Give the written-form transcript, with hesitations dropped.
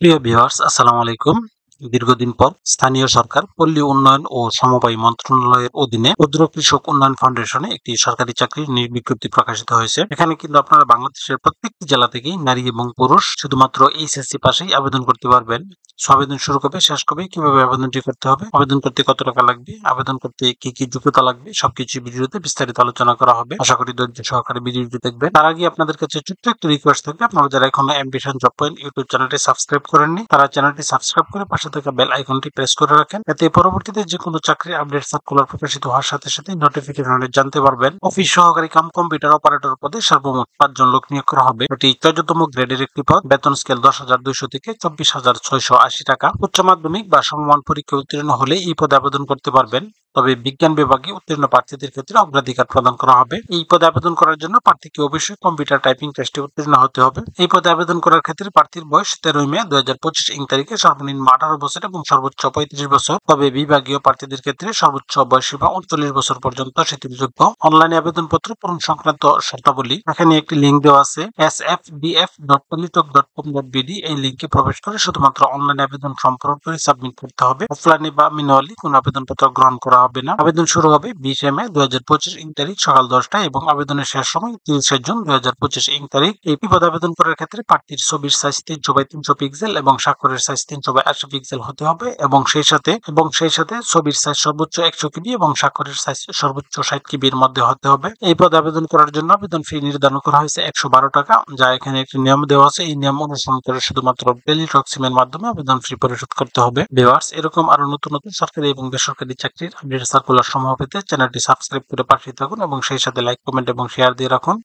প্রিয় ভিউয়ার্স, আসসালামু আলাইকুম। দীর্ঘদিন পর স্থানীয় সরকার পল্লী উন্নয়ন ও সমবায় মন্ত্রণালয়ের অধীনে ক্ষুদ্র কৃষক উন্নয়ন ফাউন্ডেশনে একটি সরকারি চাকরির বিজ্ঞপ্তি প্রকাশিত হয়েছে। এখানে কিন্তু আপনারা বাংলাদেশের প্রত্যেকটি জেলা থেকেই নারী এবং পুরুষ শুধুমাত্র এইচএসসি পাশেই আবেদন করতে পারবেন। আবেদন শুরু কবে, শেষ কবে, কিভাবে আবেদনটি করতে হবে, আবেদন করতে কত টাকা লাগবে, আবেদন করতে কি কি যোগ্যতা লাগবে, সবকিছু ভিডিওতে বিস্তারিত আলোচনা করা হবে। আশা করি ধৈর্য সহকারে ভিডিওটি দেখবেন। তার আগে আপনাদের কাছে ছোট্ট একটি রিকোয়েস্ট থাকবে, আপনারা যারা এখনো অ্যাম্বিশন জব পয়েন্ট ইউটিউব চ্যানেলটি সাবস্ক্রাইব করেননি তারা চ্যানেলটি সাবস্ক্রাইব করে পাশে থাকা বেল আইকনটি প্রেস করে রাখেন। এতে পরবর্তীতে যে কোনো চাকরির আপডেট সার্কুলার প্রকাশিত হওয়ার সাথে সাথে নোটিফিকেশন জানতে পারবেন। অফিস সহকারী কাম কম্পিউটার অপারেটর পদে সর্বমোট ৫ জন লোক নিয়োগ করা হবে। এটি ১৪তম গ্রেডের একটি পদ। বেতন স্কেল ১০,২০০ থেকে ২৪,৬৮০ টাকা। উচ্চ মাধ্যমিক বা সমমান পরীক্ষা উত্তীর্ণ হলে এই পদে আবেদন করতে পারবেন। তবে বিজ্ঞান বিভাগে উত্তীর্ণ প্রার্থীদের ক্ষেত্রে অগ্রাধিকার প্রদান করা হবে। এই পদে আবেদন করার জন্য প্রার্থীকে অবশ্যই কম্পিউটার টাইপিং টেস্টে উত্তীর্ণ হতে হবে। এই পদে আবেদন করার ক্ষেত্রে প্রার্থীর বয়স ১৩ মে ২০২৫ ইং তারিখে সর্বনিম্ন ১৮ বছর এবং সর্বোচ্চ ৩৫ বছর। তবে বিভাগীয় প্রার্থীদের ক্ষেত্রে সর্বোচ্চ বয়সসীমা ৩৯ বছর পর্যন্ত শিথিলযোগ্য। অনলাইনে আবেদনপত্র পূরণ সংক্রান্ত শর্তাবলী এখানে একটি লিঙ্ক দেওয়া আছে, sfdf.polytech.com.bd। এই লিঙ্কে প্রবেশ করে শুধুমাত্র অনলাইন আবেদন সম্পূর্ণ করে সাবমিট করতে হবে। অফলাইনে বা ম্যানুয়ালি কোনো আবেদনপত্র গ্রহণ করা হবে না। আবেদন শুরু হবে ২০ মে ২০২৫ ইং তারিখ সকাল ১০টায় এবং আবেদনের শেষ সময় ৩০ জুন ২০২৫ ইং তারিখ। এই পদে আবেদন করার ক্ষেত্রে প্রার্থীর ছবির সাইজ ৩০০x৩০০ পিক্সেল এবং স্বাক্ষরের সাইজ ৩০০x৮০ পিক্সেল হতে হবে এবং সেই সাথে ছবির সাইজ সর্বোচ্চ ১০০ কেবি এবং স্বাক্ষরের সাইজ সর্বোচ্চ ৬০ কেবির মধ্যে হতে হবে। এই পদে আবেদন করার জন্য আবেদন ফি নির্ধারণ করা হয়েছে ১১২ টাকা, যা এখানে একটি নিয়ম দেওয়া আছে। এই নিয়ম অনুসরণ করে শুধুমাত্র টেলিটক সিমের মাধ্যমে আবেদন ফি পরিশোধ করতে হবে। ভিউয়ার্স, এরকম আরো নতুন নতুন সরকারি এবং বেসরকারি চাকরির আপডেট সার্কুলার সমূহ পেতে চ্যানেলটি সাবস্ক্রাইব করে পাশে থাকুন এবং সেই সাথে লাইক, কমেন্ট এবং শেয়ার দিয়ে রাখুন।